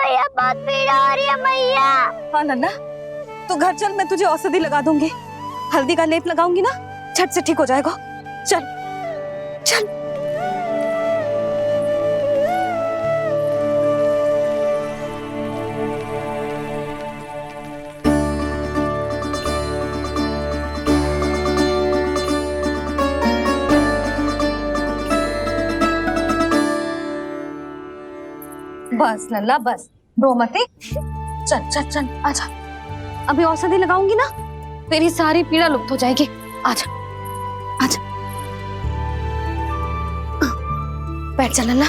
मैया बहुत पीड़ा हो रही है मैया। हाँ नन्ना, तू घर चल, मैं तुझे औषधि लगा दूंगी। हल्दी का लेप लगाऊंगी ना, झट से ठीक हो जाएगा। चल चल। बस लल्ला बस, रो मत। चल चल चल, आजा। अभी औषधि लगाऊंगी ना, तेरी सारी पीड़ा लुप्त हो जाएगी। आजा आजा, बैठ जा लल्ला।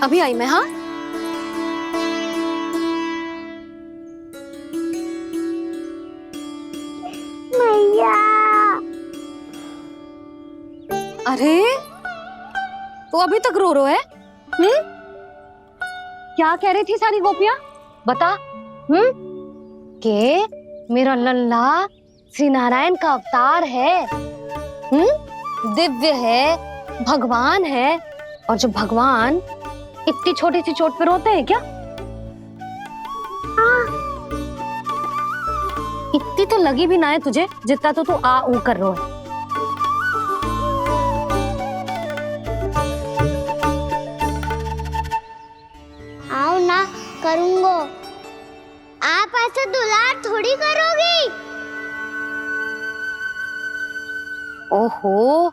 अभी आई मैं। हाँ मैया। अरे तो अभी तक रो रो है? क्या कह रही थी सारी गोपियां? बता। के मेरा लल्ला श्री नारायण का अवतार है, दिव्य है, भगवान है। और जो भगवान इतनी छोटी सी चोट पे रोते हैं क्या? इतनी तो लगी भी ना है तुझे, जितना तो तू आ ऊ कर रो है। आओ ना करूंगो। आप ऐसे दुलार थोड़ी करोगी। ओहो,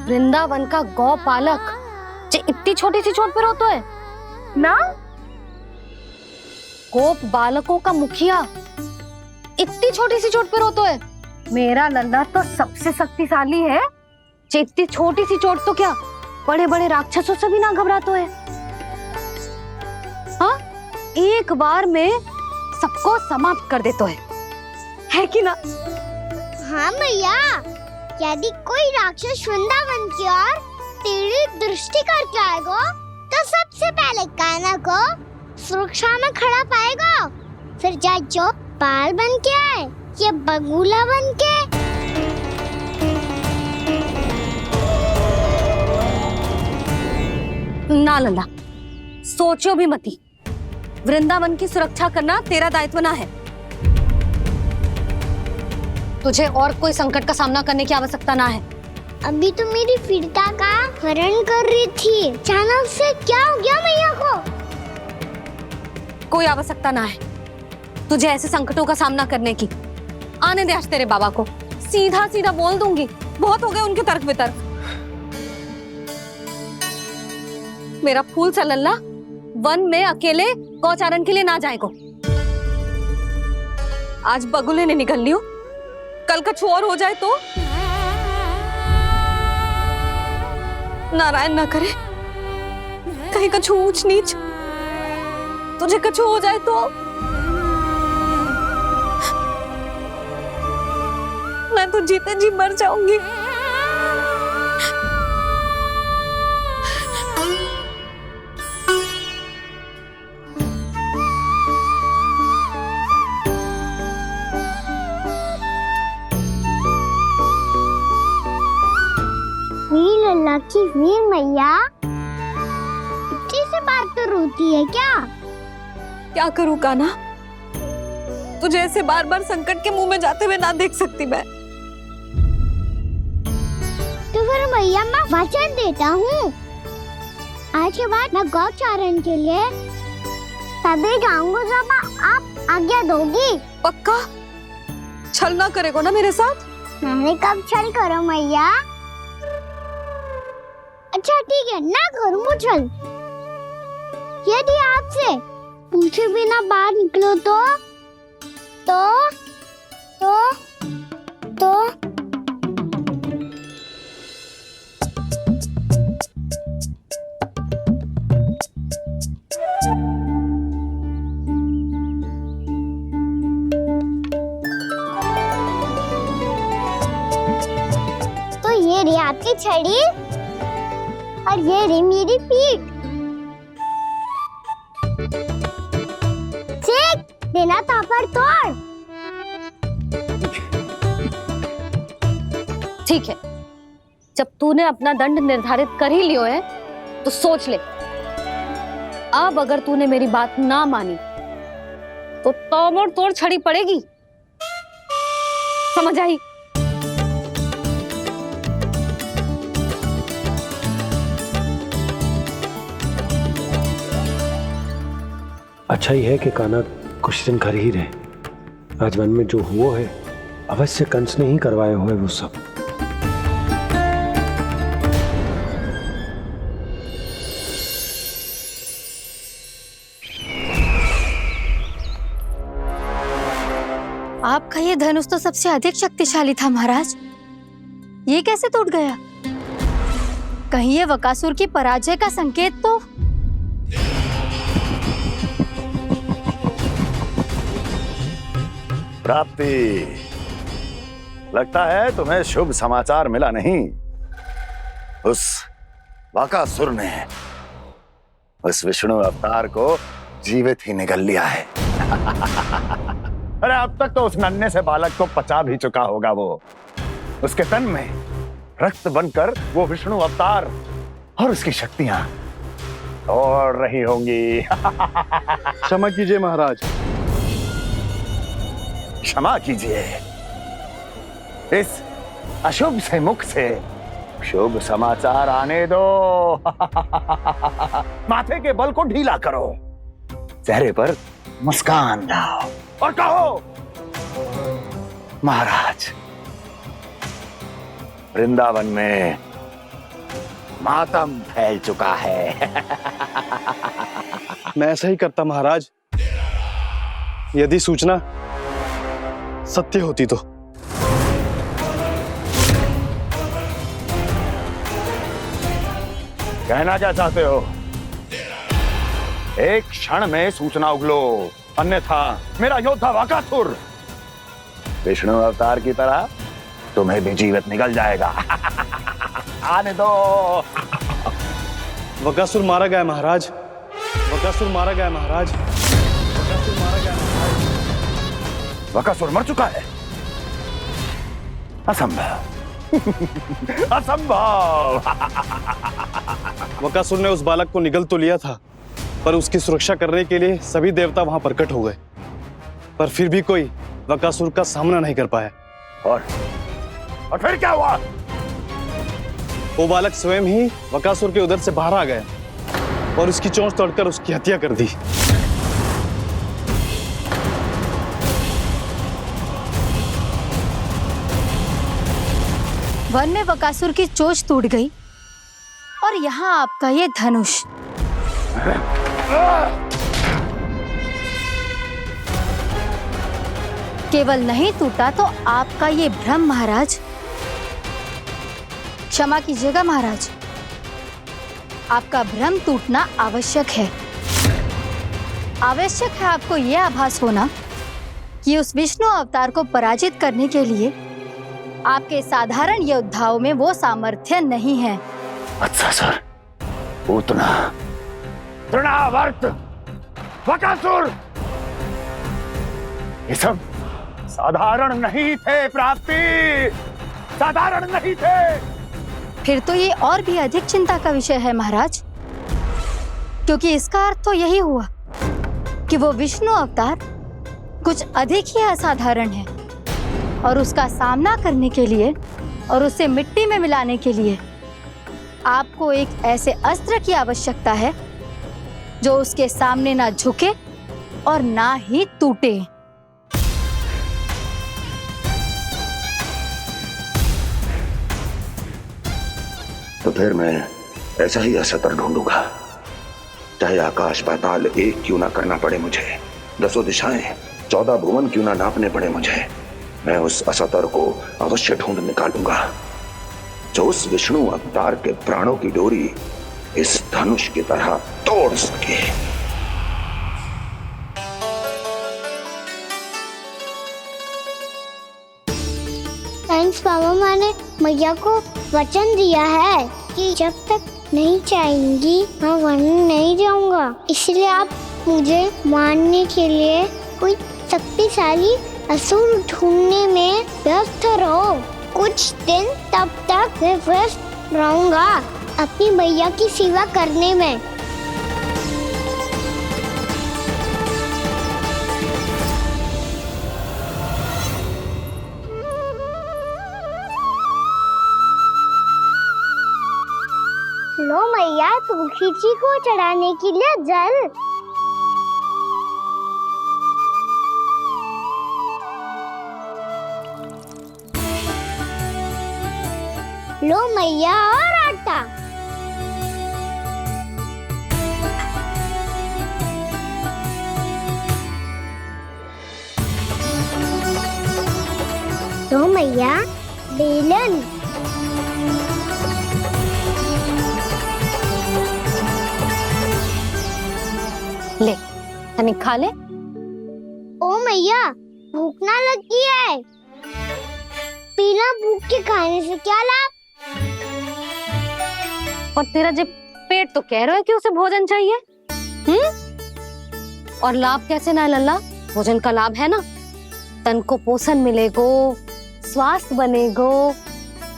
वृंदावन का गौपालक जे इतनी छोटी सी चोट पे रोता है ना? गोप बालकों का मुखिया इतनी छोटी सी चोट पे रोता है? मेरा लल्ला तो सबसे शक्तिशाली है। जे इतनी छोटी सी चोट तो क्या, बड़े बड़े राक्षसों से भी ना घबराता है। हाँ, एक बार में सबको समाप्त कर देता है कि ना? हाँ मैया, यदि कोई राक्षस वृंदावन की ओर तेरी दृष्टि करके आएगा तो सबसे पहले कान्हा को सुरक्षा में खड़ा पाएगा। फिर चाहे जो बाल बन के आए या बगुला बन के। ना लल्ला, सोचो भी मती। वृंदावन की सुरक्षा करना तेरा दायित्व ना है। तुझे और कोई संकट का सामना करने की आवश्यकता ना है। अभी तो मेरी पीड़िता का हरण कर रही थी, अचानक से क्या हो गया मैया को? कोई आवश्यकता ना है तुझे ऐसे संकटों का सामना करने की। आने दे आज तेरे बाबा को, सीधा सीधा बोल दूंगी। बहुत हो गए उनके तर्क वितर्क। मेरा फूल सा लल्ला वन में अकेले गौचारण के लिए ना जाएगो। आज बगुले ने निकल लियो, कल कछु और हो जाए तो? नारायण ना करे, कहीं कछु ऊंच नीच तुझे कछु हो जाए तो? मैं तो जीते जी मर जाऊंगी। वीर लल्ला की वीर मैया इतनी सी बात तो रोती है क्या? क्या करूं कान्हा, तुझे ऐसे बार बार संकट के मुंह में जाते हुए ना देख सकती मैं। तो फिर मैया मैं वचन देता हूँ, आज के बाद मैं गौचारण के लिए तभी जाऊंगा जब आप आज्ञा दोगी। पक्का? छल ना करेगो ना मेरे साथ? मैंने कब छल करो मैया? अच्छा ठीक है, ना करूँ छल। यदि आपसे पूछे बिना बाहर निकलो तो ये रही आपकी छड़ी और ये रही मेरी पीठ। सेक देना तापर तोड़। ठीक है, जब तूने अपना दंड निर्धारित कर ही लियो है तो सोच ले, अब अगर तूने मेरी बात ना मानी तो तोड़ तोड़ छड़ी पड़ेगी, समझ आई? अच्छा ही है कि कान्हा कुछ दिन घर ही रहे। आज वन में जो हुआ है अवश्य कंस ने ही करवाए हुए वो सब। आपका ये धनुष तो सबसे अधिक शक्तिशाली था महाराज, ये कैसे टूट गया? कहीं ये बकासुर की पराजय का संकेत तो? प्राप्ति, लगता है तुम्हें शुभ समाचार मिला नहीं। उस बकासुर ने उस विष्णु अवतार को जीवित ही निगल लिया है। अरे अब तक तो उस नन्हे से बालक को पचा भी चुका होगा वो। उसके तन में रक्त बनकर वो विष्णु अवतार और उसकी शक्तियां दौड़ रही होंगी। क्षमा कीजिए महाराज। क्षमा कीजिए, इस अशुभ से मुख से शुभ समाचार आने दो। माथे के बल को ढीला करो, चेहरे पर मुस्कान लाओ और कहो, महाराज, वृंदावन में मातम फैल चुका है। मैं ऐसा ही करता महाराज, यदि सूचना सत्य होती तो। कहना क्या चाहते हो? एक क्षण में सूचना उगलो, अन्यथा मेरा योद्धा बकासुर विष्णु अवतार की तरह तुम्हें भी जीवित निगल जाएगा। आने दो। बकासुर मारा गया महाराज, बकासुर मारा गया महाराज, बकासुर मारा गया महाराज। बकासुर मर चुका है? असंभव। असंभव। बकासुर ने उस बालक को निगल तो लिया था, पर उसकी सुरक्षा करने के लिए सभी देवता वहां प्रकट हो गए, पर फिर भी कोई बकासुर का सामना नहीं कर पाया। और फिर क्या हुआ? वो बालक स्वयं ही बकासुर के उदर से बाहर आ गया और उसकी चोंच तोड़कर उसकी हत्या कर दी। वन में बकासुर की चोंच टूट गई और यहाँ आपका ये धनुष। केवल नहीं टूटा तो आपका ये भ्रम महाराज। क्षमा कीजिएगा महाराज, आपका भ्रम टूटना आवश्यक है। आवश्यक है आपको यह आभास होना कि उस विष्णु अवतार को पराजित करने के लिए आपके साधारण योद्धाओं में वो सामर्थ्य नहीं है। अच्छा सर, उतना तृणावर्त, बकासुर, ये सब साधारण नहीं थे प्राप्ति, साधारण नहीं थे। फिर तो ये और भी अधिक चिंता का विषय है महाराज, क्योंकि इसका अर्थ तो यही हुआ कि वो विष्णु अवतार कुछ अधिक ही असाधारण है और उसका सामना करने के लिए और उसे मिट्टी में मिलाने के लिए आपको एक ऐसे अस्त्र की आवश्यकता है जो उसके सामने ना झुके और ना ही टूटे। तो फिर मैं ऐसा ही असतर ढूंढूंगा, चाहे आकाश पाताल एक क्यों ना करना पड़े मुझे, 10 दिशाएं 14 भुवन क्यों ना नापने पड़े मुझे। मैं उस असतर को अवश्य ढूंढ निकालूंगा जो उस विष्णु अवतार के प्राणों की डोरी इस धनुष की तरह तोड़ सके। थैंक्स पापा, मैंने मैया को वचन दिया है कि जब तक नहीं चाहेंगी मैं वन नहीं जाऊंगा। इसलिए आप मुझे मारने के लिए कोई शक्तिशाली असुर ढूंढने में व्यस्त रहो। कुछ दिन तब तक मैं व्यस्त रहूंगा। अपनी मैया की सेवा करने में। लो मैया, तुलसी जी को चढ़ाने के लिए जल। लो मैया, और आटा। लो मैया, बेलन। ले तनिक खा ले। ओ मैया, भूख ना लगी है। बिना भूख के खाने से क्या लाभ? और तेरा जब पेट तो कह रहा है कि उसे भोजन चाहिए। और लाभ कैसे ना है लल्ला? भोजन का लाभ है ना, तन को पोषण मिलेगो, स्वास्थ्य बनेगो,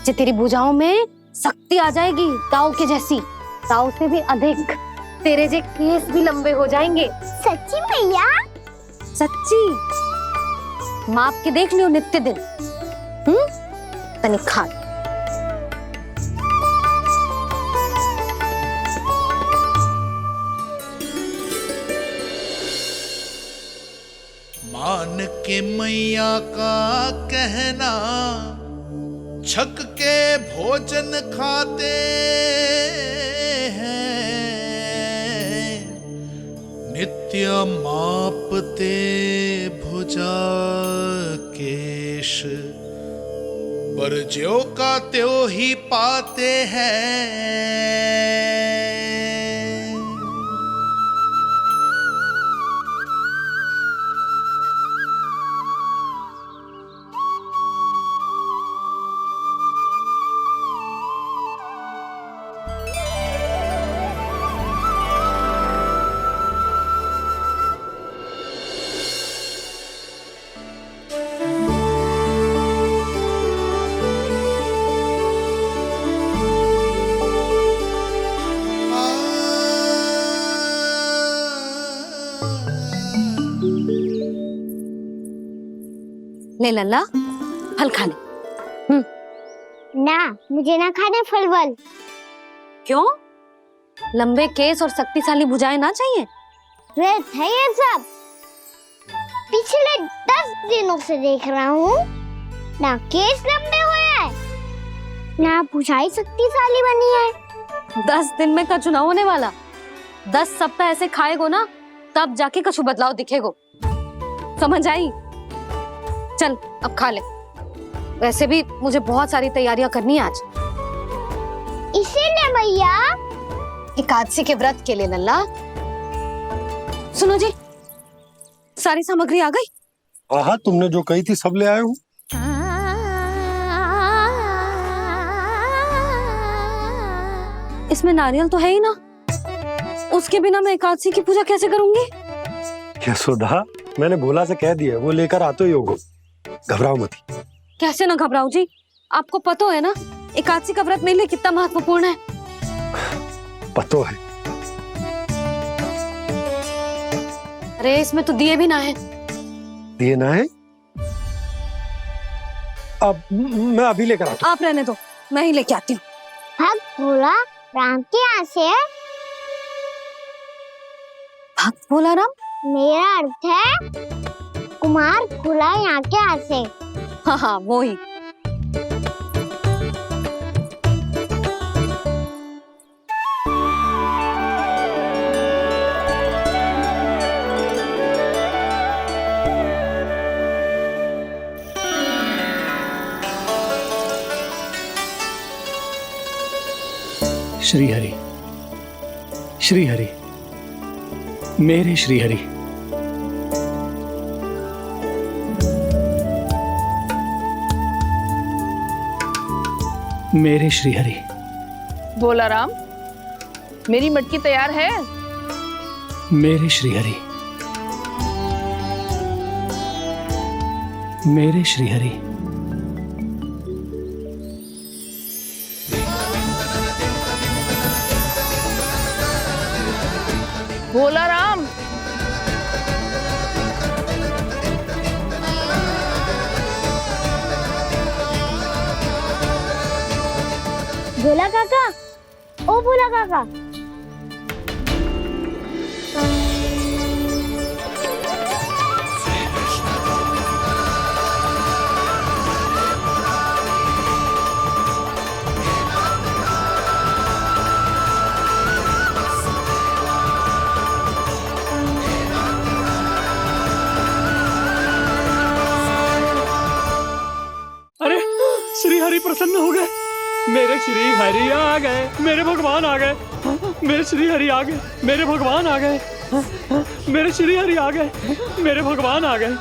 जे तेरी भुजाओं में शक्ति आ जाएगी ताऊ के जैसी, ताऊ से भी अधिक। तेरे जे केस भी लंबे हो जाएंगे। सच्ची मैया? सच्ची। माप के देख लियो नित्य दिन। तनिक खा। मान के मैया का कहना, छक के भोजन खाते हैं, नित्य मापते भुजा केश, पर ज्यों का त्यों ही पाते हैं। ले लल्ला, फल खा ले। ना, मुझे ना खाने फल वल। क्यों? लंबे केस और शक्तिशाली भुजाएं ना चाहिए? व्यर्थ है ये सब। पिछले 10 दिनों से देख रहा हूँ, ना केस लंबे हुए हैं, ना भुजाएं शक्तिशाली बनी है। 10 दिन में का चुनाव होने वाला। 10 सप्ताह ऐसे खाएगो ना, तब जाके कछु बदलाव दिखेगो। समझ आई? चल अब खा ले। वैसे भी मुझे बहुत सारी तैयारियां करनी है आज। इसीलिए मैया, एकादशी के व्रत के लिए लल्ला। सुनो जी, सारी सामग्री आ गई? हाँ, तुमने जो कही थी सब ले आए हूँ। इसमें नारियल तो है ही ना, उसके बिना मैं एकादशी की पूजा कैसे करूंगी? यशोदा, मैंने भोला से कह दिया, वो लेकर आते ही होगा। घबराओ मत। कैसे ना घबराऊं जी, आपको पता है ना एकादशी का व्रत मेरे लिए कितना महत्वपूर्ण है। पतो है। अरे इसमें तो दिए भी ना है। दिए ना है? अब मैं अभी लेकर आता हूँ। आप रहने दो, मैं ही लेके आती हूँ। भक्त भोला राम के यहाँ से है। भक्त भोला राम? मेरा अर्थ है कुमार भोला यहाँ के यहाँ से। हाँ हाँ, वो ही। श्री हरि, श्री हरि, मेरे श्री हरि। मेरे श्री हरि। भोला राम, मेरी मटकी तैयार है। मेरे श्री हरि, मेरे श्री हरि। भोला राम, भोला काका, ओ भोला काका। अरे श्री हरि प्रसन्न हो गए, मेरे श्री हरि आ गए, मेरे भगवान आ गए, मेरे श्री हरि आ गए, मेरे भगवान आ गए, मेरे श्री हरि आ गए, मेरे भगवान आ गए,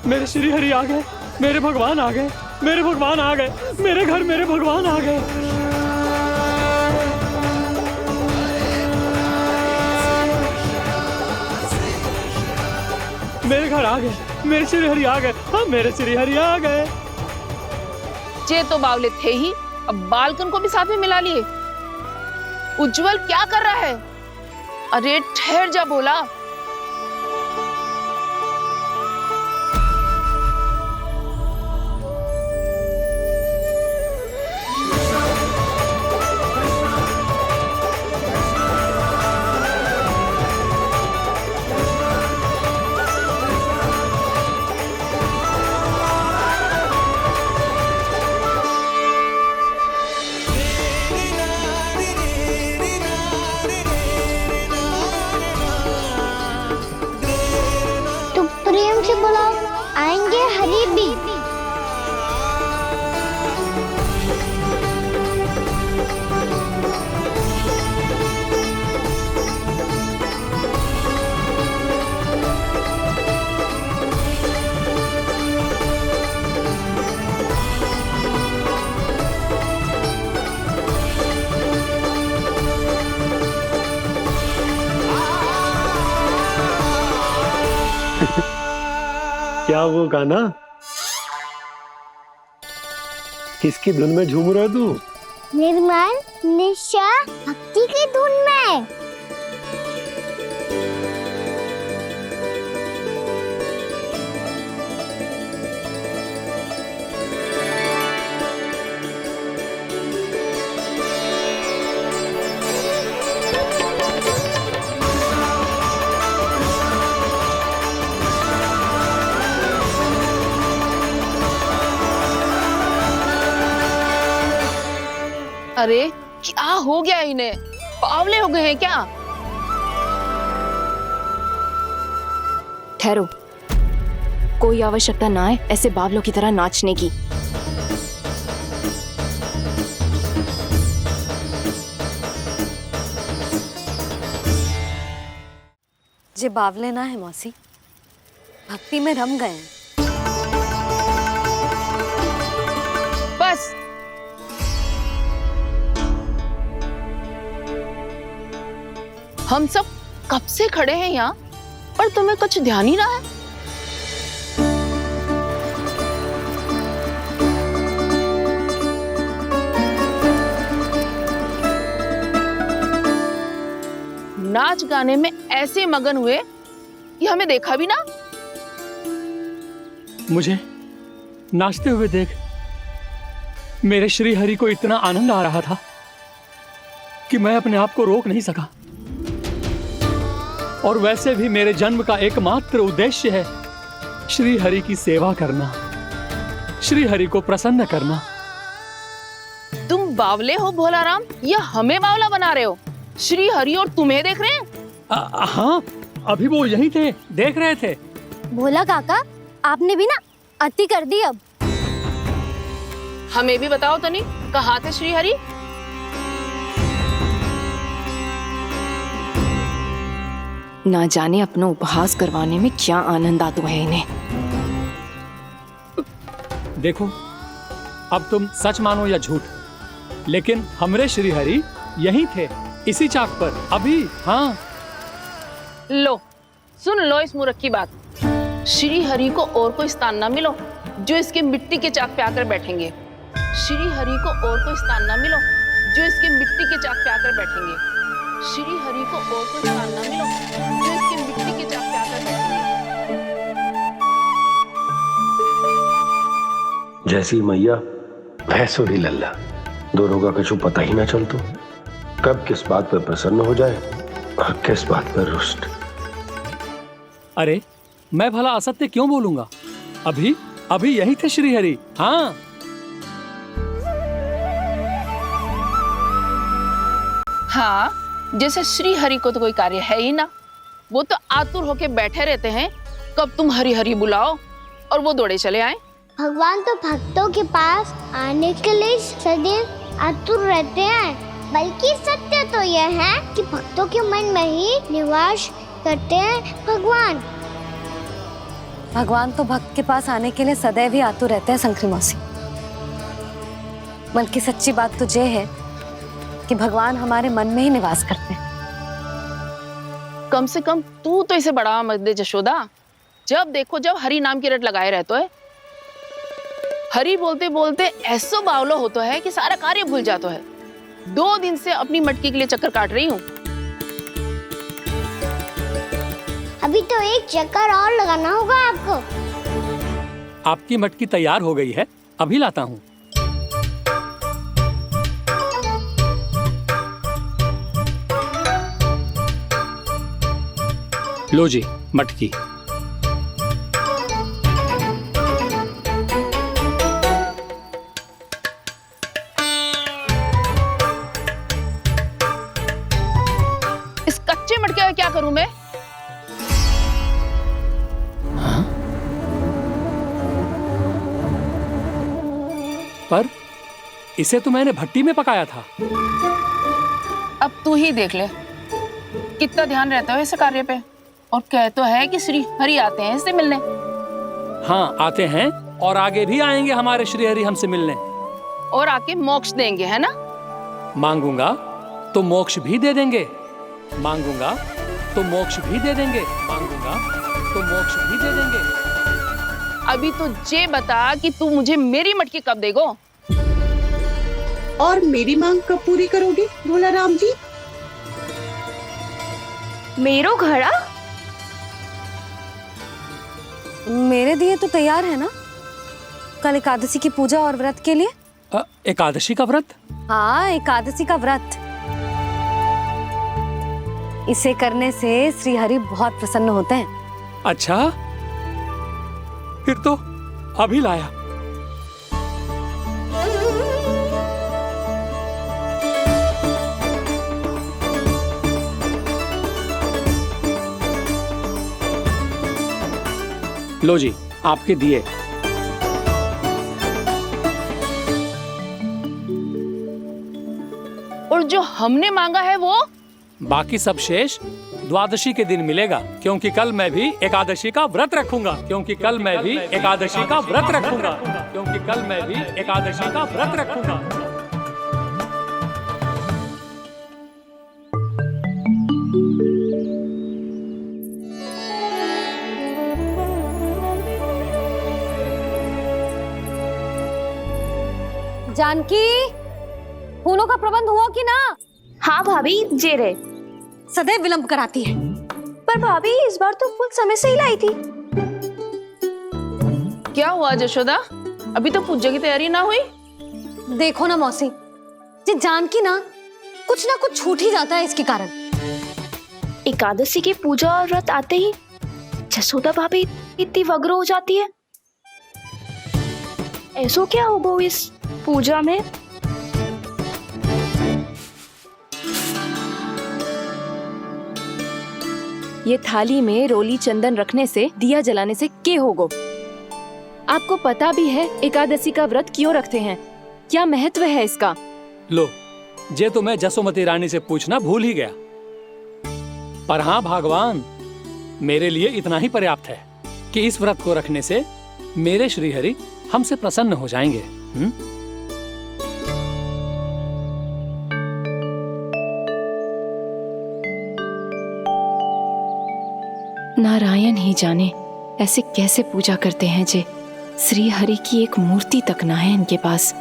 मेरे श्री हरि आ गए, मेरे भगवान आ गए, मेरे भगवान आ गए, मेरे घर मेरे भगवान आ गए। मेरे घर आ गए, मेरे श्री हरि आ गए, हाँ मेरे श्री हरि आ गए। ये तो बावले थे ही, अब बालकन को भी साथ में मिला लिए। उज्जवल क्या कर रहा है? अरे ठहर जा भोला। प्रेम से बुलाओ, आएंगे हरी भी। क्या वो गाना? किसकी धुन में झूम रहा तू? निर्मल निशा भक्ति की धुन में। अरे क्या हो गया इन्हें? बावले हो गए हैं क्या? ठहरो, कोई आवश्यकता ना है ऐसे बावलों की तरह नाचने की। जे बावले ना है मौसी, भक्ति में रम गए हैं। बस हम सब कब से खड़े हैं यहाँ, पर तुम्हें कुछ ध्यान ही रहा है। नाच गाने में ऐसे मगन हुए कि हमें देखा भी ना। मुझे नाचते हुए देख मेरे श्री हरि को इतना आनंद आ रहा था कि मैं अपने आप को रोक नहीं सका। और वैसे भी मेरे जन्म का एकमात्र उद्देश्य है श्री हरि की सेवा करना, श्री हरि को प्रसन्न करना। तुम बावले हो भोला राम, या हमें बावला बना रहे हो? श्री हरि और तुम्हें देख रहे हैं? हाँ, अभी वो यहीं थे, देख रहे थे। भोला काका, आपने भी ना अति कर दी। अब हमें भी बताओ तनी, कहाँ थे श्री हरि? ना जाने अपना उपहास करवाने में क्या आनंद आता है इन्हें। देखो, अब तुम सच मानो या झूठ, लेकिन हमरे श्री हरि यहीं थे, इसी चाक पर अभी। हाँ, लो सुन लो इस मूर्ख की बात। श्री हरि को और कोई स्थान ना मिलो जो इसके मिट्टी के चाक पे आकर बैठेंगे। श्री हरि को और कोई स्थान ना मिलो जो इसके मिट्टी के चाक पे आकर बैठेंगे। श्री हरि को और कोई स्थान ना मिलो जो इसकी मिट्टी के चाक पे आकर बैठे। जैसी मैया भैंसुरी लल्ला, दोनों का कुछ पता ही ना चलतो, कब किस बात पर प्रसन्न हो जाए और किस बात पर रुष्ट। अरे मैं भला असत्य क्यों बोलूंगा? अभी अभी यही थे श्री हरि। हाँ, हाँ, जैसे श्री हरि को तो कोई कार्य है ही ना, वो तो आतुर होके बैठे रहते हैं कब तुम हरि हरि बुलाओ और वो दौड़े चले आए। भगवान तो भक्तों के पास आने के लिए सदैव आतुर रहते हैं, बल्कि सत्य तो यह है कि भक्तों के मन में ही निवास करते हैं भगवान। भगवान तो भक्त के पास आने के लिए सदैव ही आतुर रहते हैं शंकरी मौसी। बल्कि सच्ची बात तो ये है कि भगवान हमारे मन में ही निवास करते हैं। कम से कम तू तो इसे बढ़ावा मत दे जशोदा। जब देखो जब हरि नाम की रट लगाए रहते है। हरि बोलते बोलते ऐसो बावलो होता है कि सारा कार्य भूल जाता है। 2 दिन से अपनी मटकी के लिए चक्कर काट रही हूँ। अभी तो एक चक्कर और लगाना होगा आपको। आपकी मटकी तैयार हो गई है, अभी लाता हूँ। लो जी मटकी। इस कच्चे मटके का क्या करूं मैं? पर इसे तो मैंने भट्टी में पकाया था। अब तू ही देख ले कितना ध्यान रहता है इस कार्य पे। और कह तो है कि श्री हरि आते हैं इससे मिलने। हाँ आते हैं और आगे भी आएंगे हमारे श्री हरि हमसे मिलने। और आके मोक्ष देंगे, है ना? मांगूंगा तो मोक्ष भी दे देंगे, मांगूंगा तो मोक्ष भी दे देंगे, मांगूंगा तो मोक्ष भी दे देंगे। अभी तो ये बता कि तू मुझे मेरी मटकी कब देगो? और मेरी मांग कब पूरी करोगे भोला राम जी? मेरो घड़ा मेरे दिए तो तैयार है ना, कल एकादशी की पूजा और व्रत के लिए। एकादशी का व्रत? हाँ, एकादशी का व्रत। इसे करने से श्री हरि बहुत प्रसन्न होते हैं। अच्छा, फिर तो अभी लाया। लो जी आपके दिए। और जो हमने मांगा है वो? बाकी सब शेष द्वादशी के दिन मिलेगा, क्योंकि कल मैं भी एकादशी का व्रत रखूंगा, क्योंकि कल मैं भी एकादशी का व्रत रखूंगा, क्योंकि कल मैं भी एकादशी का व्रत रखूंगा। जानकी, फूलों का प्रबंध हुआ कि ना? हाँ भाभी, जे रे। सदैव विलंब कराती है। पर भाभी इस बार तो फूल समय से ही लाई थी। क्या हुआ जशोदा? अभी तो पूजा की तैयारी ना हुई? देखो ना मौसी, ये जानकी ना कुछ छूट ही जाता है इसके कारण। एकादशी की पूजा और व्रत आते ही जसोदा भाभी इतनी वग्र हो जाती है। ऐसो क्या होगा इस पूजा में? ये थाली में रोली चंदन रखने से, दिया जलाने से के होगो? आपको पता भी है एकादशी का व्रत क्यों रखते हैं? क्या महत्व है इसका? लो, जे तो मैं जसोमती रानी से पूछना भूल ही गया। पर हाँ भगवान, मेरे लिए इतना ही पर्याप्त है कि इस व्रत को रखने से मेरे श्रीहरि हमसे प्रसन्न हो जाएंगे। नारायण ही जाने ऐसे कैसे पूजा करते हैं जे श्री हरि की एक मूर्ति तक ना है इनके पास।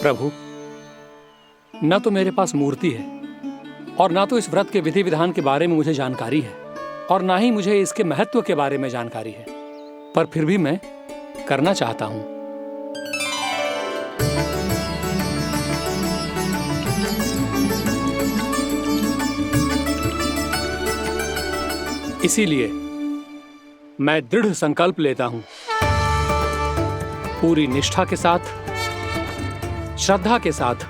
प्रभु, न तो मेरे पास मूर्ति है और ना तो इस व्रत के विधि विधान के बारे में मुझे जानकारी है और ना ही मुझे इसके महत्व के बारे में जानकारी है, पर फिर भी मैं करना चाहता हूं। इसीलिए मैं दृढ़ संकल्प लेता हूं, पूरी निष्ठा के साथ, श्रद्धा के साथ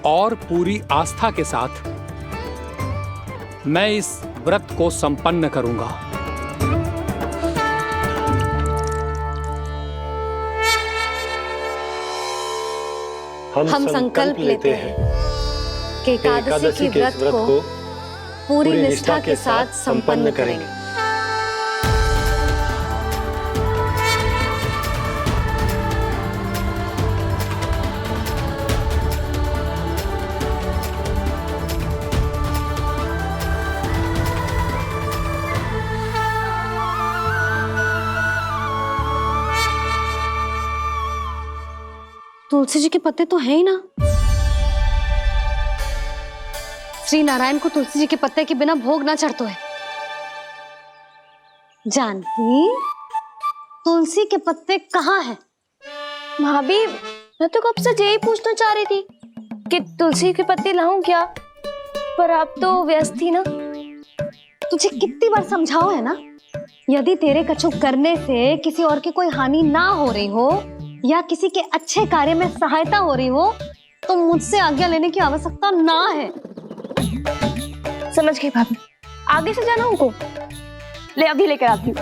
और पूरी आस्था के साथ मैं इस व्रत को संपन्न करूंगा। हम संकल्प लेते हैं कि एकादशी के व्रत को पूरी निष्ठा के साथ संपन्न करेंगे। तुलसी जी के पत्ते तो हैं ही ना। श्री नारायण को तुलसी जी के पत्ते के बिना भोग ना चढ़तो है। जानकी, तुलसी के पत्ते कहाँ हैं? भाभी, मैं तो कब से यही पूछना चाह रही थी कि तुलसी के पत्ते लाऊं क्या, पर आप तो व्यस्त थी ना। तुझे कितनी बार समझाओ है ना, यदि तेरे कछु करने से किसी और की कोई हानि ना हो रही हो या किसी के अच्छे कार्य में सहायता हो रही हो तो मुझसे आज्ञा लेने की आवश्यकता ना है। समझ गई भाभी, आगे से जाना उनको। ले अभी लेकर आती हूँ।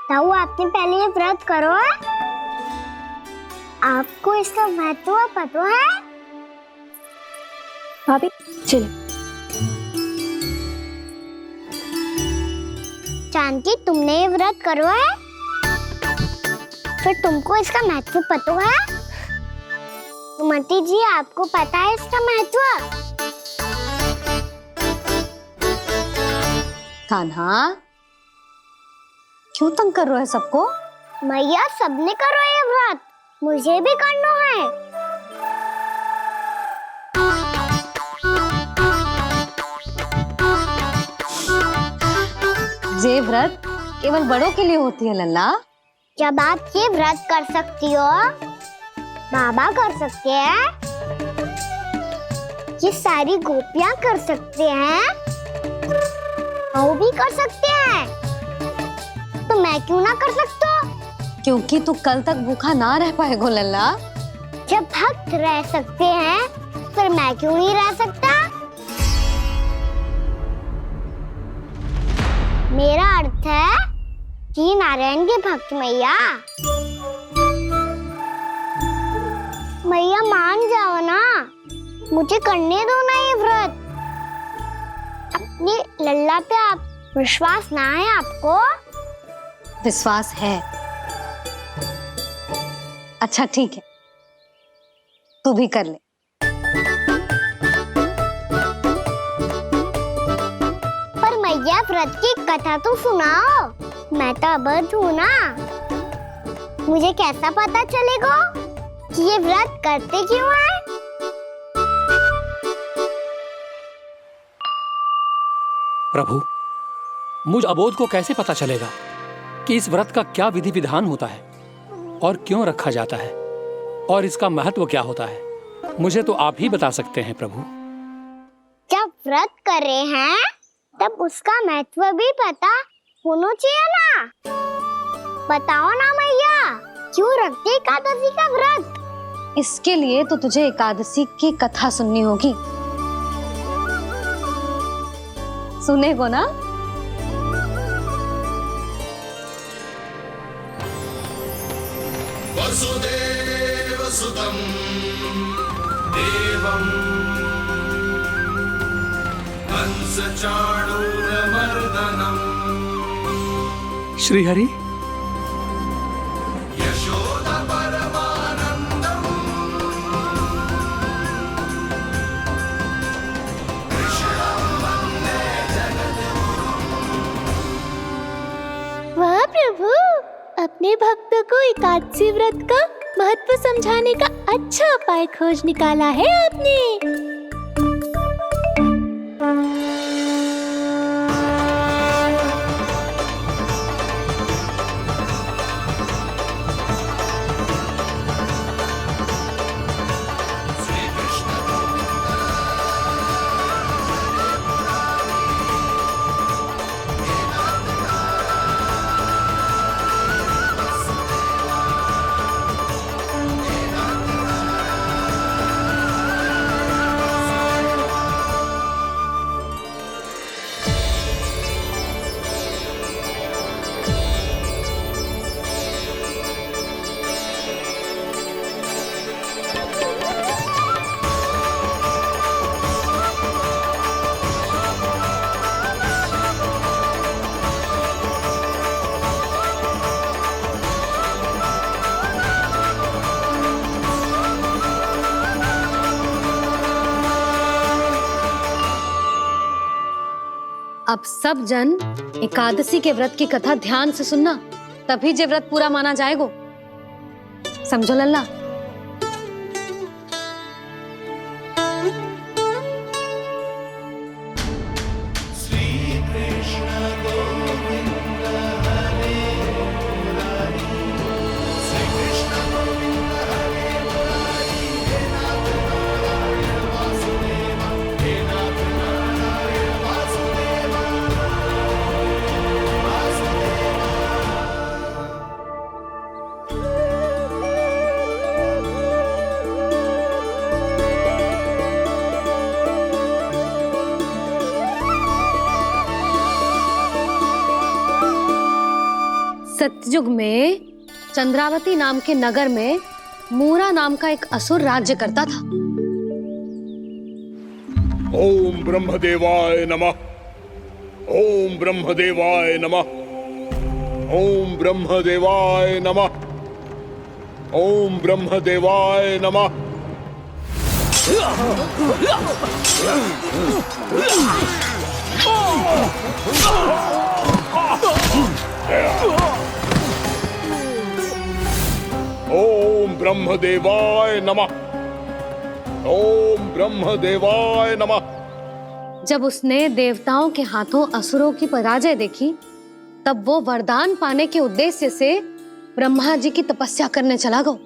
ताऊ, आपने पहले ये व्रत करो है? आपको इसका महत्व पता है? भाभी चलो। जानकी, तुमने ये व्रत करो है? फिर तुमको इसका महत्व पता है? सुमति जी, आपको पता है इसका महत्व? कान्हा, क्यों तंग कर रहे हो सबको? मैया, सबने करो ये व्रत, मुझे भी करना है। ये व्रत केवल बड़ों के लिए होती है लल्ला। जब आप ये व्रत कर सकती हो, बाबा कर सकते हैं, ये सारी गोपियां कर सकते हैं, वो भी कर सकते हैं, तो मैं क्यों ना कर सकता? क्योंकि तू कल तक भूखा ना रह पाएगो लल्ला। जब भक्त रह सकते हैं, फिर मैं क्यों नहीं रह सकता? मेरा अर्थ है कि नारायण के भक्त मैया, मैया मान जाओ ना, मुझे करने दो ना ये व्रत। अपनी लल्ला पे आप विश्वास ना है आपको? विश्वास है। अच्छा ठीक है, तू भी कर ले। पर मैया, व्रत की कथा तो सुनाओ, मैं तो अबध हूँ ना। मुझे कैसा पता चलेगा कि ये व्रत करते क्यों हैं? प्रभु, मुझ अबोध को कैसे पता चलेगा कि इस व्रत का क्या विधि विधान होता है और क्यों रखा जाता है और इसका महत्व क्या होता है? मुझे तो आप ही बता सकते हैं प्रभु। जब व्रत कर रहे हैं तब उसका महत्व भी पता होना चाहिए ना। बताओ ना मैया, क्यों रखते एकादशी का व्रत? इसके लिए तो तुझे एकादशी की कथा सुननी होगी। सुनेगो ना? वसुदेव सुतं देवं कंस चाणूरमर्दनम् श्रीहरि, यशोदा परमानन्दं अपने भक्तों को एकादशी व्रत का महत्व समझाने का अच्छा उपाय खोज निकाला है आपने। अब सब जन एकादशी के व्रत की कथा ध्यान से सुनना, तभी जे व्रत पूरा माना जाएगा। समझो लल्ला? सतयुग में चंद्रावती नाम के नगर में मूरा नाम का एक असुर राज्य करता था। ओम ब्रह्मदेवाय नमः। ओम ब्रह्मदेवाय नमः। ओम ब्रह्मदेवाय नमः। ओम ब्रह्मदेवाय नमः। ओम ब्रह्मदेवाय नमः। ओम ब्रह्मदेवाय नमः। जब उसने देवताओं के हाथों असुरों की पराजय देखी, तब वो वरदान पाने के उद्देश्य से ब्रह्मा जी की तपस्या करने चला गया।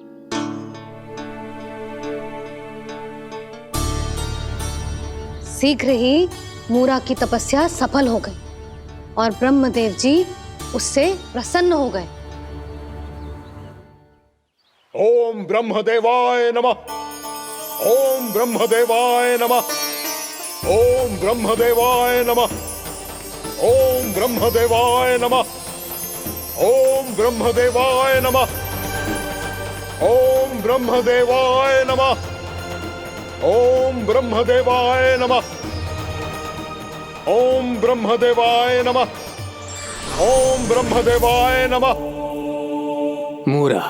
शीघ्र ही मूरा की तपस्या सफल हो गई और ब्रह्मदेव जी उससे प्रसन्न हो गए। ओम ब्रह्मदेवाय नमः। ओम ब्रह्मदेवाय नमः। ओम ब्रह्मदेवाय नमः। ओम ब्रह्मदेवाय नमः। ओम ब्रह्मदेवाय नमः। ओम ब्रह्मदेवाय नमः। ओम ब्रह्मदेवाय नमः। ओम ब्रह्मदेवाय नमः। ओम ब्रह्मदेवाय नमः। मूरा,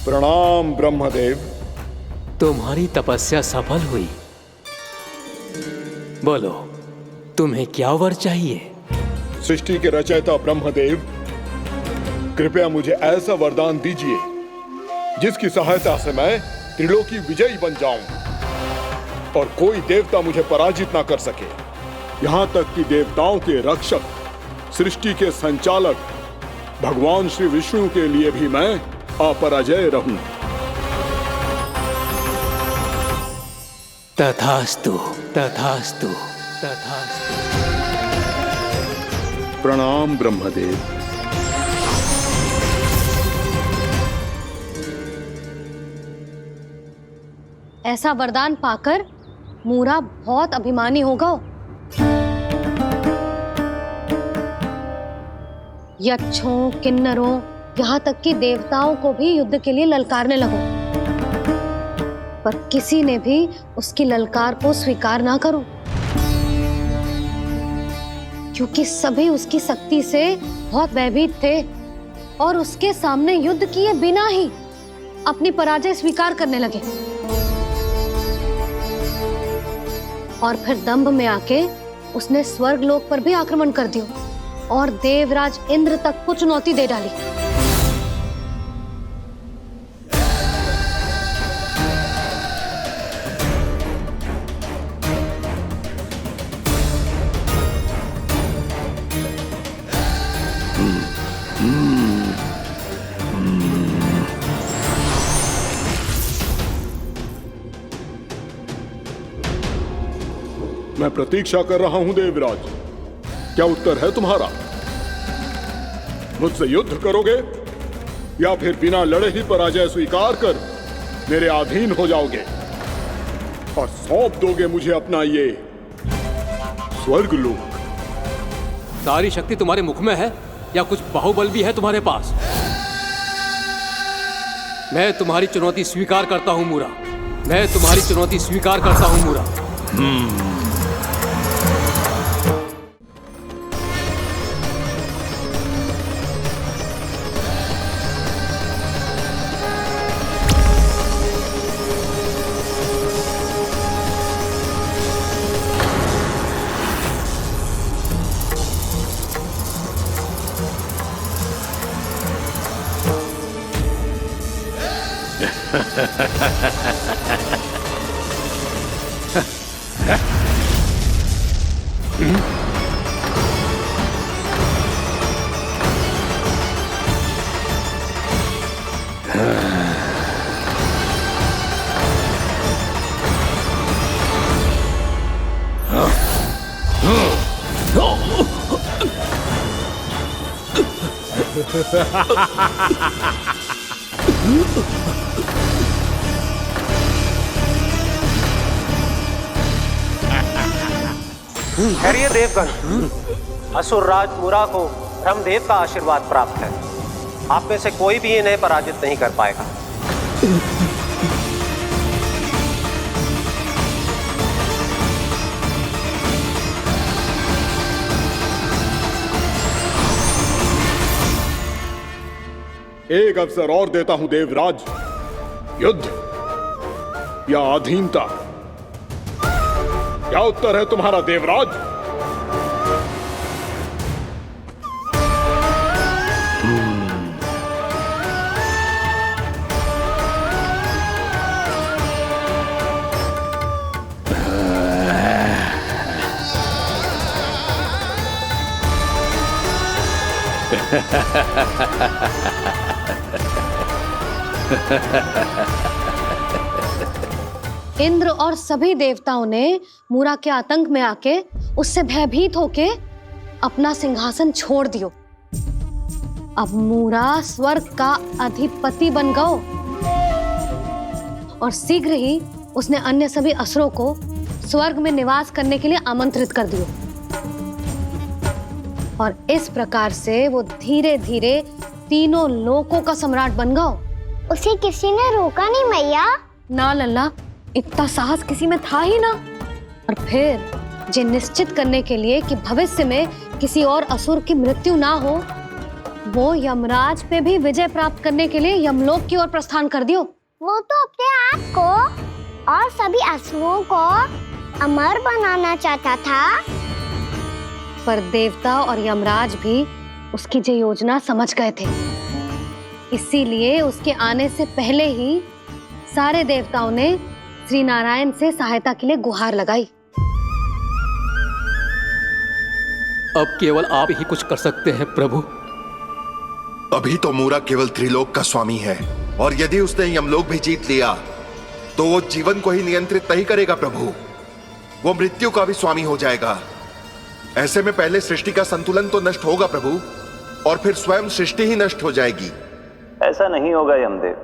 प्रणाम ब्रह्मदेव। तुम्हारी तपस्या सफल हुई। बोलो, तुम्हें क्या वर चाहिए? सृष्टि के रचयिता ब्रह्मदेव, कृपया मुझे ऐसा वरदान दीजिए जिसकी सहायता से मैं त्रिलोकी विजयी बन जाऊं और कोई देवता मुझे पराजित ना कर सके। यहां तक कि देवताओं के रक्षक, सृष्टि के संचालक भगवान श्री विष्णु के लिए भी मैं अपराजय रहूं। तथास्तु, तथास्तु, तथास्तु। प्रणाम ब्रह्मदेव। ऐसा वरदान पाकर मूरा बहुत अभिमानी होगा। यक्षों, किन्नरों, यहाँ तक कि देवताओं को भी युद्ध के लिए ललकारने लगो, पर किसी ने भी उसकी ललकार को स्वीकार ना करो, क्योंकि सभी उसकी शक्ति से बहुत भयभीत थे और उसके सामने युद्ध किए बिना ही अपनी पराजय स्वीकार करने लगे और फिर दंभ में आके उसने स्वर्ग लोक पर भी आक्रमण कर दिया और देवराज इंद्र तक को चुनौती दे डाली। मैं प्रतीक्षा कर रहा हूं देवराज, क्या उत्तर है तुम्हारा? मुझसे युद्ध करोगे या फिर बिना लड़े ही पराजय स्वीकार कर मेरे अधीन हो जाओगे और सौंप दोगे मुझे अपना ये स्वर्गलोक? सारी शक्ति तुम्हारे मुख में है या कुछ बाहुबल भी है तुम्हारे पास? मैं तुम्हारी चुनौती स्वीकार करता हूं मूरा, मैं तुम्हारी चुनौती स्वीकार करता हूं मूरा। खैरिए देवगण, असुर राज मुरा को ब्रह्मदेव का आशीर्वाद प्राप्त है। आप में से कोई भी इन्हें पराजित नहीं कर पाएगा। एक अवसर और देता हूं देवराज, युद्ध या अधीनता, क्या उत्तर है तुम्हारा देवराज? इंद्र और सभी देवताओं ने मूरा के आतंक में आके उससे भयभीत होके अपना सिंहासन छोड़ दियो। अब मूरा स्वर्ग का अधिपति बन गयो और शीघ्र ही उसने अन्य सभी असुरों को स्वर्ग में निवास करने के लिए आमंत्रित कर दियो। और इस प्रकार से वो धीरे धीरे तीनों लोकों का सम्राट बन गयो। उसे किसी ने रोका नहीं मैया? ना लल्ला, इतना साहस किसी में था ही ना। और फिर ये निश्चित करने के लिए कि भविष्य में किसी और असुर की मृत्यु ना हो, वो यमराज पे भी विजय प्राप्त करने के लिए यमलोक की ओर प्रस्थान कर दियो। वो तो अपने आप को और सभी असुरों को अमर बनाना चाहता था। पर देवता और यमराज भी उसकी ये योजना समझ गए थे। इसीलिए उसके आने से पहले ही सारे देवताओं ने श्री नारायण से सहायता के लिए गुहार लगाई। अब केवल आप ही कुछ कर सकते हैं प्रभु। अभी तो मूरा केवल त्रिलोक का स्वामी है, और यदि उसने यमलोक भी जीत लिया तो वो जीवन को ही नियंत्रित नहीं करेगा प्रभु, वो मृत्यु का भी स्वामी हो जाएगा। ऐसे में पहले सृष्टि का संतुलन तो नष्ट होगा प्रभु, और फिर स्वयं सृष्टि ही नष्ट हो जाएगी। ऐसा नहीं होगा यमदेव,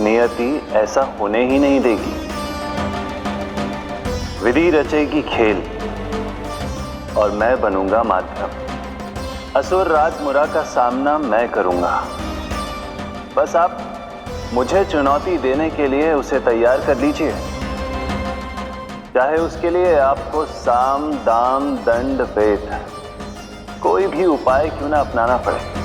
नियति ऐसा होने ही नहीं देगी। विधि रचेगी खेल और मैं बनूंगा माध्यम। असुर राज मुरा का सामना मैं करूंगा। बस आप मुझे चुनौती देने के लिए उसे तैयार कर लीजिए, चाहे उसके लिए आपको साम दाम दंड भेद कोई भी उपाय क्यों ना अपनाना पड़े।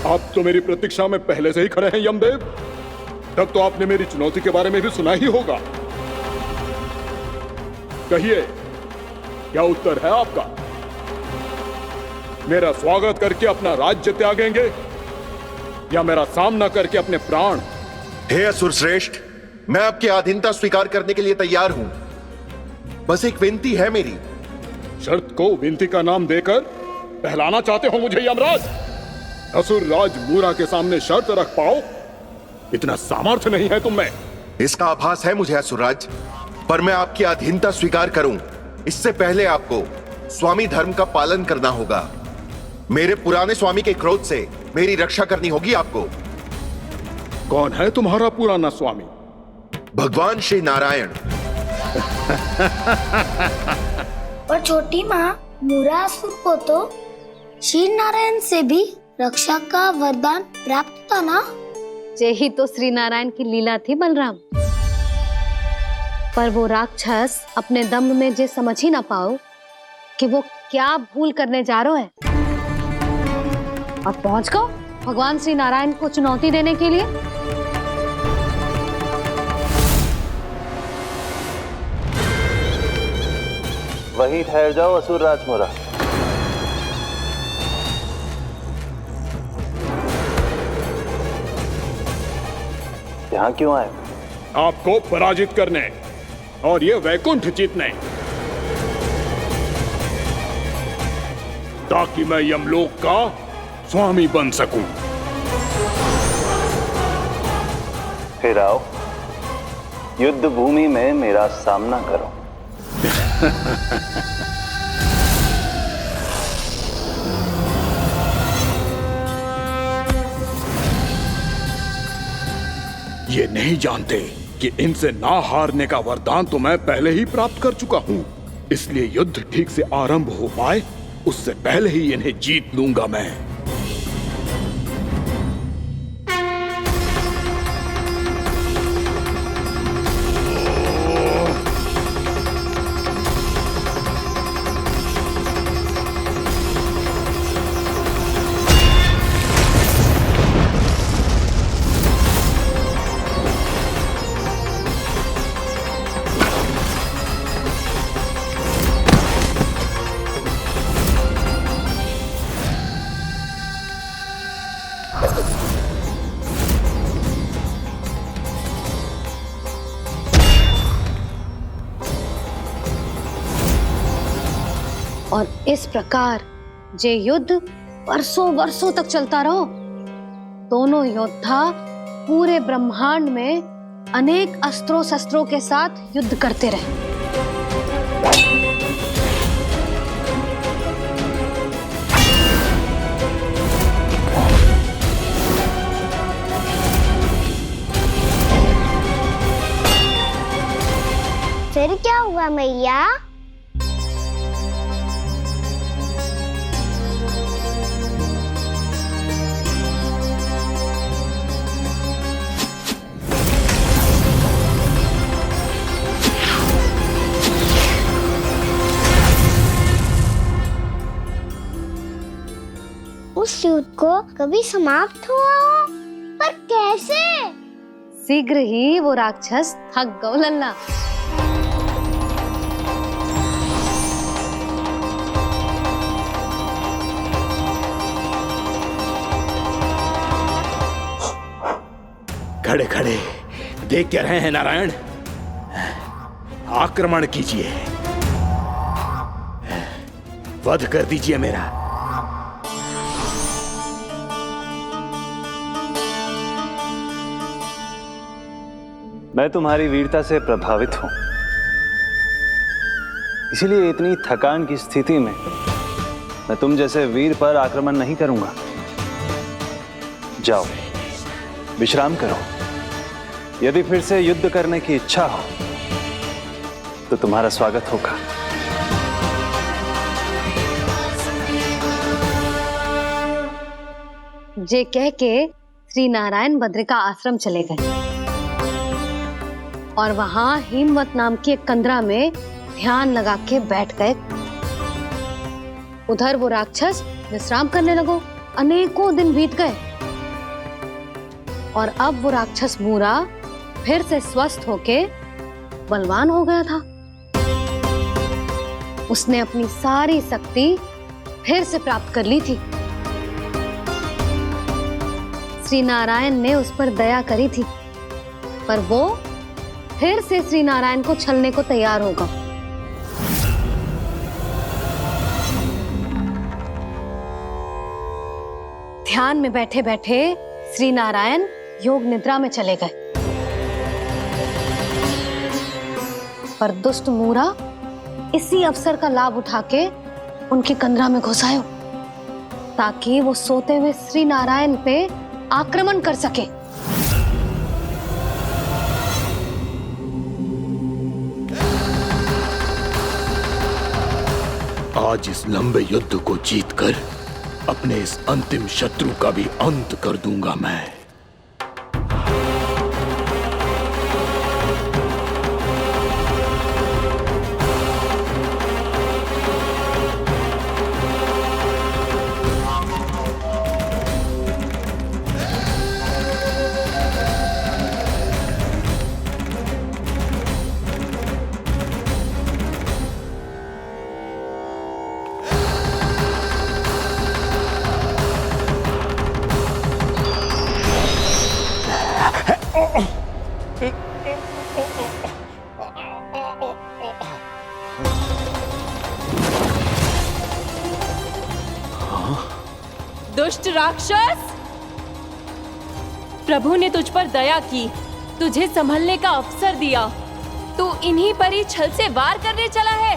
आप तो मेरी प्रतीक्षा में पहले से ही खड़े हैं यमदेव। तब तो आपने मेरी चुनौती के बारे में भी सुना ही होगा। कहिए, क्या उत्तर है आपका? मेरा स्वागत करके अपना राज्य त्यागेंगे या मेरा सामना करके अपने प्राण? हे असुर श्रेष्ठ, मैं आपकी अधीनता स्वीकार करने के लिए तैयार हूं। बस एक विनती है मेरी। शर्त को विनती का नाम देकर बहलाना चाहते हो मुझे यमराज? असुर राज मूरा के सामने शर्त रख पाओ, इतना सामर्थ्य नहीं है तुम में। इसका आभास है मुझे असुरराज, पर मैं आपकी अधीनता स्वीकार करूं इससे पहले आपको स्वामी धर्म का पालन करना होगा। मेरे पुराने स्वामी के क्रोध से मेरी रक्षा करनी होगी आपको। कौन है तुम्हारा पुराना स्वामी? भगवान श्री नारायण। और छोटी माँ, मूरासुर को तो श्री नारायण से भी रक्षा का वरदान प्राप्त था ना? यही तो श्री नारायण की लीला थी बलराम। पर वो राक्षस अपने दम में जे समझ ही ना पाओ कि वो क्या भूल करने जा रहे हैं, और पहुंच गो भगवान श्री नारायण को चुनौती देने के लिए। वहीं ठहर जाओ असुर राजमुरा। यहाँ क्यों आए? आपको पराजित करने और ये वैकुंठ जीतने, ताकि मैं यमलोक का स्वामी बन सकूं। फिर आओ, युद्ध भूमि में मेरा सामना करो। ये नहीं जानते कि इनसे ना हारने का वरदान तो मैं पहले ही प्राप्त कर चुका हूं, इसलिए युद्ध ठीक से आरंभ हो पाए उससे पहले ही इन्हें जीत लूंगा मैं। और इस प्रकार जे युद्ध वर्षों वर्षों तक चलता रहो। दोनों योद्धा पूरे ब्रह्मांड में अनेक अस्त्रों शस्त्रों के साथ युद्ध करते रहे। फिर क्या हुआ मैया? उस युद्ध को कभी समाप्त हुआ हो, पर कैसे? शीघ्र ही वो राक्षस थक गौ लल्ला। खड़े खड़े देख क्या रहे हैं नारायण? आक्रमण कीजिए, वध कर दीजिए मेरा। मैं तुम्हारी वीरता से प्रभावित हूं, इसीलिए इतनी थकान की स्थिति में मैं तुम जैसे वीर पर आक्रमण नहीं करूंगा। जाओ विश्राम करो। यदि फिर से युद्ध करने की इच्छा हो तो तुम्हारा स्वागत होगा। जे कह के श्री नारायण बद्रिका आश्रम चले गए और वहां हिमवत नाम की एक कंदरा में ध्यान लगा के बैठ गए। उधर वो राक्षस विश्राम करने लगो। अनेकों दिन बीत गए और अब वो राक्षस मूरा फिर से स्वस्थ होके बलवान हो गया था। उसने अपनी सारी शक्ति फिर से प्राप्त कर ली थी। श्री नारायण ने उस पर दया करी थी, पर वो फिर से श्री नारायण को छलने को तैयार होगा। ध्यान में बैठे बैठे श्री नारायण योग निद्रा में चले गए, पर दुष्ट मूरा इसी अवसर का लाभ उठा के उनकी कंदरा में घुस आयो, ताकि वो सोते हुए श्री नारायण पे आक्रमण कर सके। आज इस लंबे युद्ध को जीतकर अपने इस अंतिम शत्रु का भी अंत कर दूंगा मैं। दुष्ट राक्षस, प्रभु ने तुझ पर दया की, तुझे संभलने का अवसर दिया। तू इन्हीं पर ही छल से वार करने चला है।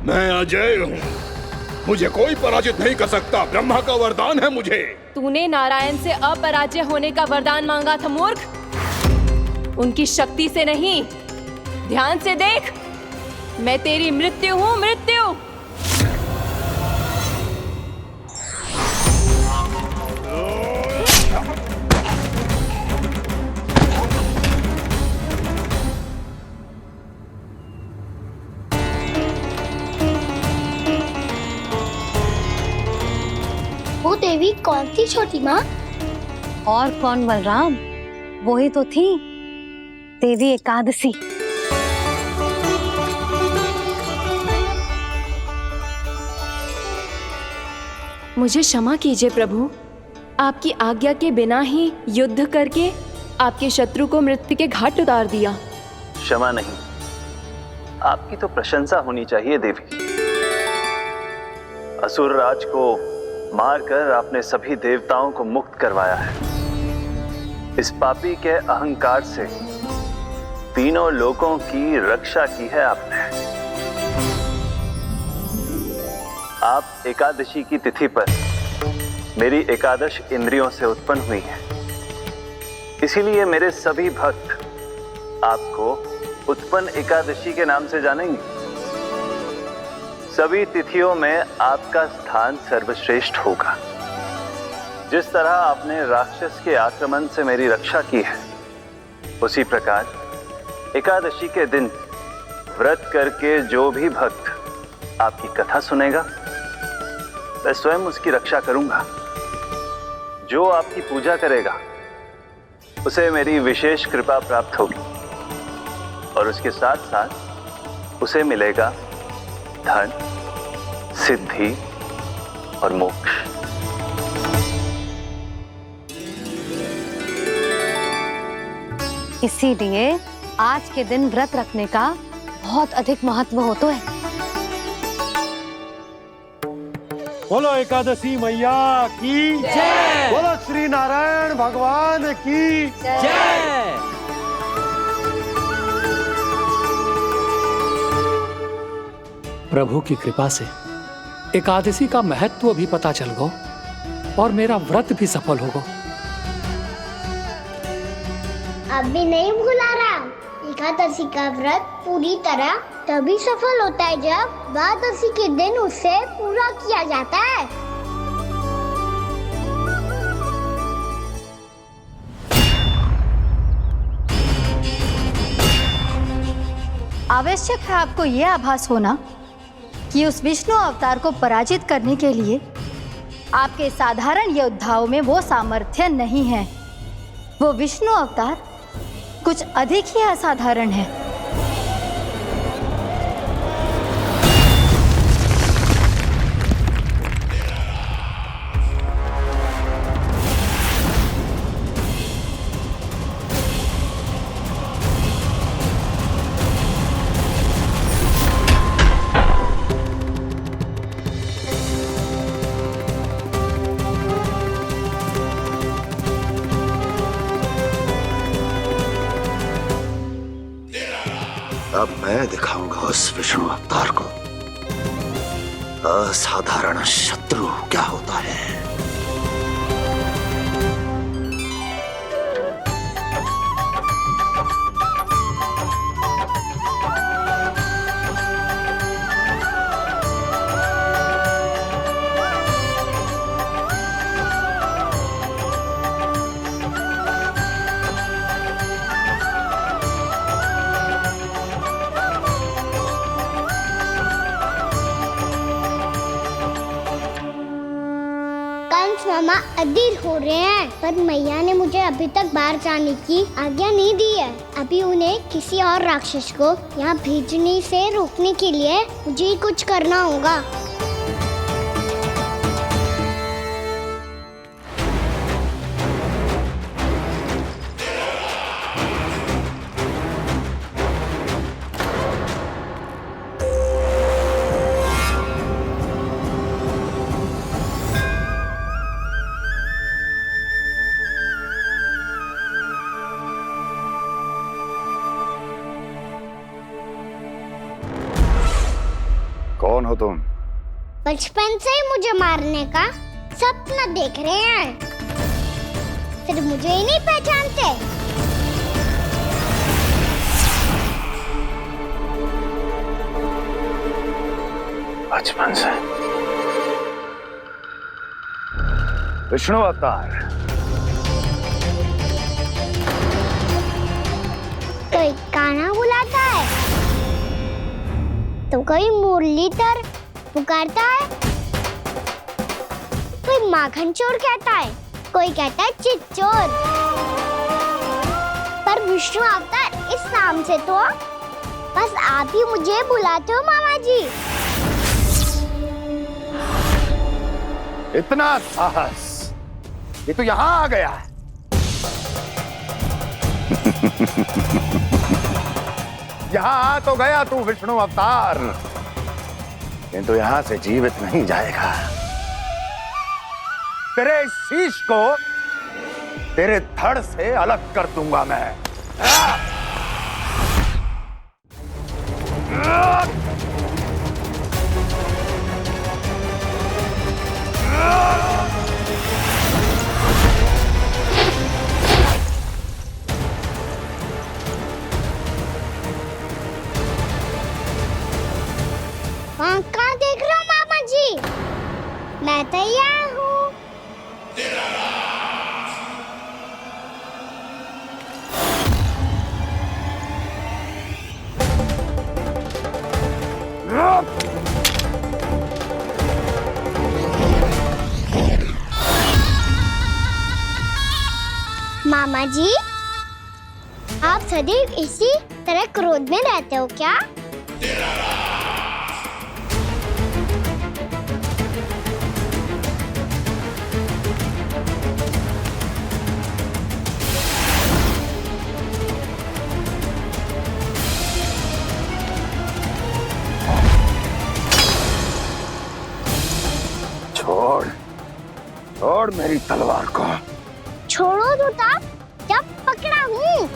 मैं अजय हूँ, मुझे कोई पराजित नहीं कर सकता। ब्रह्मा का वरदान है मुझे। तूने नारायण से अपराजय होने का वरदान मांगा था मूर्ख, उनकी शक्ति से नहीं। ध्यान से देख, मैं तेरी मृत्यु हूँ, मृत्यु। वो देवी कौन सी छोटी माँ? और कौन बलराम, वो ही तो थी देवी एकादशी। मुझे क्षमा कीजिए प्रभु, आपकी आज्ञा के बिना ही युद्ध करके आपके शत्रु को मृत्यु के घाट उतार दिया। क्षमा नहीं, आपकी तो प्रशंसा होनी चाहिए देवी। असुर राज को मारकर आपने सभी देवताओं को मुक्त करवाया है। इस पापी के अहंकार से तीनों लोकों की रक्षा की है आपने। आप एकादशी की तिथि पर मेरी एकादश इंद्रियों से उत्पन्न हुई हैं। इसीलिए मेरे सभी भक्त आपको उत्पन्न एकादशी के नाम से जानेंगे। सभी तिथियों में आपका स्थान सर्वश्रेष्ठ होगा। जिस तरह आपने राक्षस के आक्रमण से मेरी रक्षा की है, उसी प्रकार एकादशी के दिन व्रत करके जो भी भक्त आपकी कथा सुनेगा, मैं स्वयं उसकी रक्षा करूंगा। जो आपकी पूजा करेगा, उसे मेरी विशेष कृपा प्राप्त होगी और उसके साथ साथ उसे मिलेगा धन, सिद्धि और मोक्ष। इसीलिए आज के दिन व्रत रखने का बहुत अधिक महत्व होता है। बोलो एकादशी मैया की जय। बोलो श्री नारायण भगवान की जय। प्रभु की कृपा से एकादशी का महत्व भी पता चल गो और मेरा व्रत भी सफल होगा। अभी नहीं भूला राम, एकादशी का व्रत पूरी तरह तभी सफल होता है जब द्वादशी के दिन उसे पूरा किया जाता है। आवश्यक है आपको यह आभास होना कि उस विष्णु अवतार को पराजित करने के लिए आपके साधारण योद्धाओं में वो सामर्थ्य नहीं है। वो विष्णु अवतार कुछ अधिक ही असाधारण है। अब मैं दिखाऊंगा उस विष्णु अवतार को असाधारण शत्रु क्या होता है। मामा अधीर हो रहे हैं, पर मैया ने मुझे अभी तक बाहर जाने की आज्ञा नहीं दी है। अभी उन्हें किसी और राक्षस को यहाँ भेजने से रोकने के लिए मुझे ही कुछ करना होगा। कौन हो तुम? बचपन से ही मुझे मारने का सपना देख रहे हैं, फिर मुझे ही नहीं पहचानते। बचपन से विष्णु अवतार। कोई कान्हा बुलाता है तो कोई मुरलीधर पुकारता है, कोई माखन चोर कहता है, कोई कहता है चिच्चोर। पर विष्णु अवतार इस नाम से तो बस आप ही मुझे बुलाते हो मामा जी। इतना साहस, ये तो यहाँ आ गया है। यहाँ आ तो गया तू विष्णु अवतार, किंतु यहाँ से जीवित नहीं जाएगा। तेरे इस शीश को तेरे धड़ से अलग कर दूंगा मैं। कहाँ देख रहे हो मामा जी? मैं तैयार हूँ। मामा जी, आप सदैव इसी तरह क्रोध में रहते हो क्या? छोड़ मेरी तलवार को। छोड़ो तो तब जब पकड़ा हूँ।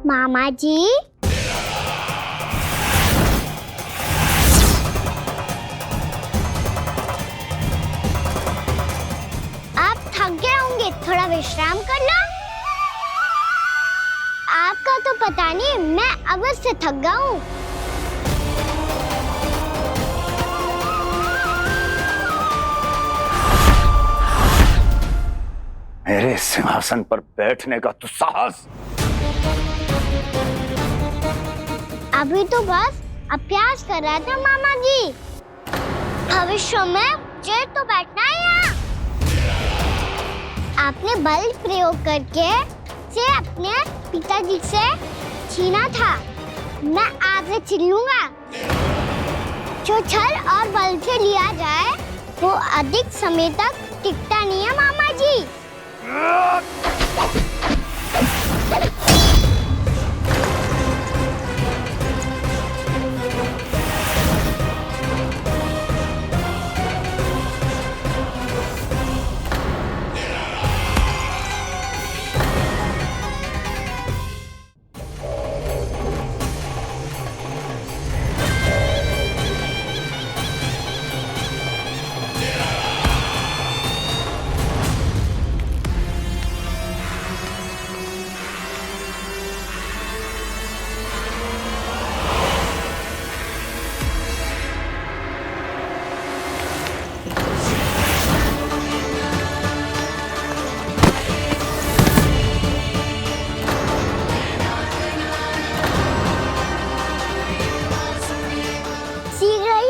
मामा जी, थोड़ा विश्राम कर लो। पता नहीं, मैं अवश्य से थक गया हूँ। मेरे सिंहासन पर बैठने का तो साहस। अभी तो बस अभ्यास कर रहा था मामा जी। भविष्य में मुझे तो बैठना है यहाँ। आपने बल प्रयोग करके से अपने पिताजी से छीना था। मैं आज से छीन लूंगा। जो छल और बल से लिया जाए वो अधिक समय तक टिकता नहीं है मामा जी।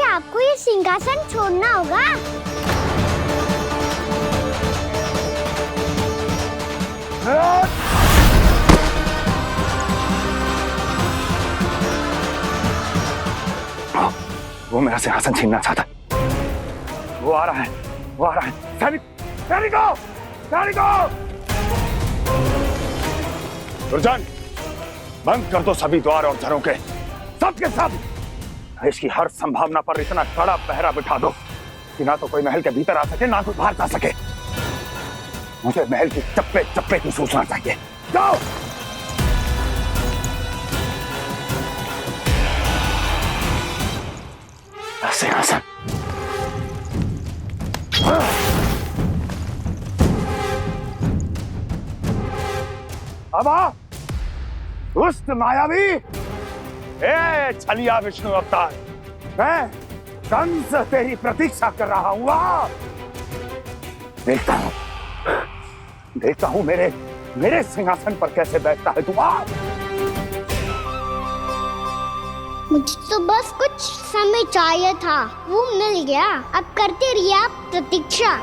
आपको ये सिंहासन छोड़ना होगा। वो मेरा सिंहासन छीनना चाहता है। वो आ रहा है, वो आ रहा है। सैनिकों, सैनिकों! दुर्जन, बंद कर दो सभी द्वार और झरोखे, सब के सब। इसकी हर संभावना पर इतना कड़ा पहरा बिठा दो कि ना तो कोई महल के भीतर आ सके, ना कोई बाहर जा सके। मुझे महल की चप्पे चप्पे की सूचना चाहिए। जाओ। सिंहासन। अब आ, दुष्ट मायावी, ए छलिया विष्णु अवतार, मैं कंस तेरी प्रतीक्षा कर रहा हूँ। देखता हूँ मेरे सिंहासन पर कैसे बैठता है तू। मुझे तो बस कुछ समय चाहिए था, वो मिल गया। अब करते रहिए आप प्रतीक्षा।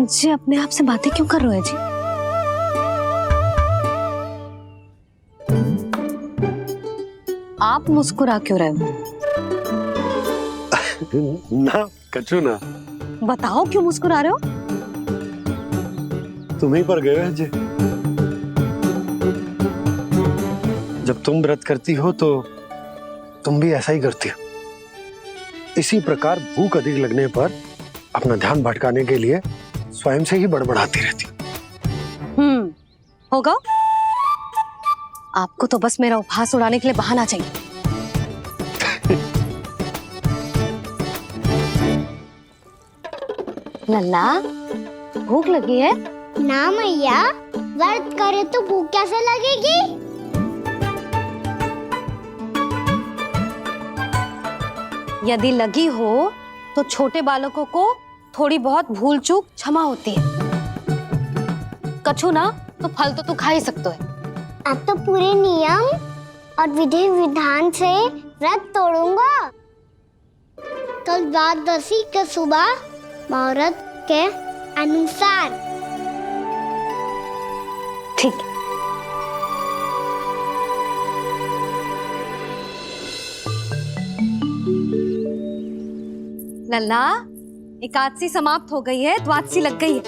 जी अपने आप से बातें क्यों कर रहे हो जी? आप मुस्कुरा क्यों रहे हो? ना कछु ना। बताओ क्यों मुस्कुरा रहे हो? तुम ही पर गए हैं जी। जब तुम व्रत करती हो तो तुम भी ऐसा ही करती हो। इसी प्रकार भूख अधिक लगने पर अपना ध्यान भटकाने के लिए स्वयं से ही बड़बड़ाती रहती। होगा। आपको तो बस मेरा उपहास उड़ाने के लिए बहाना चाहिए। लल्ला, भूख लगी है? ना मैया, व्रत करे तो भूख कैसे लगेगी? यदि लगी हो तो छोटे बालकों को थोड़ी बहुत भूल चूक क्षमा होती है। कछु ना तो फल तो तू खा ही सकते है। अब तो पूरे नियम और विधि विधान से व्रत तोड़ूंगा। कल द्वादशी के सुबह मुहूर्त के अनुसार। ठीक। लल्ला, एकादशी समाप्त हो गई है, द्वादशी लग गई है।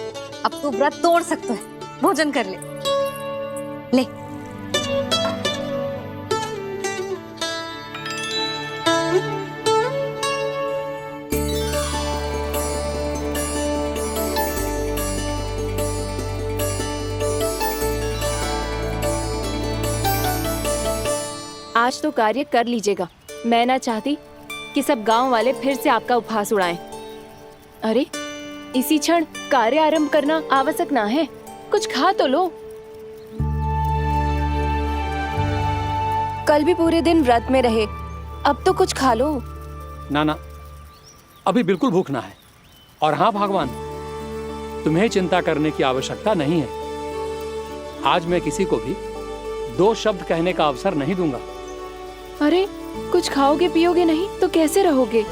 अब तू व्रत तोड़ सकते है। भोजन कर ले। ले। आज तो कार्य कर लीजिएगा। मैं ना चाहती कि सब गांव वाले फिर से आपका उपहास उड़ाएं। अरे, इसी क्षण कार्य आरंभ करना आवश्यक ना है। कुछ खा तो लो। कल भी पूरे दिन व्रत में रहे, अब तो कुछ खा लो। ना ना, अभी बिल्कुल भूख ना है। और हाँ भगवान, तुम्हें चिंता करने की आवश्यकता नहीं है। आज मैं किसी को भी 2 शब्द कहने का अवसर नहीं दूंगा। अरे कुछ खाओगे पियोगे नहीं तो कैसे रहोगे?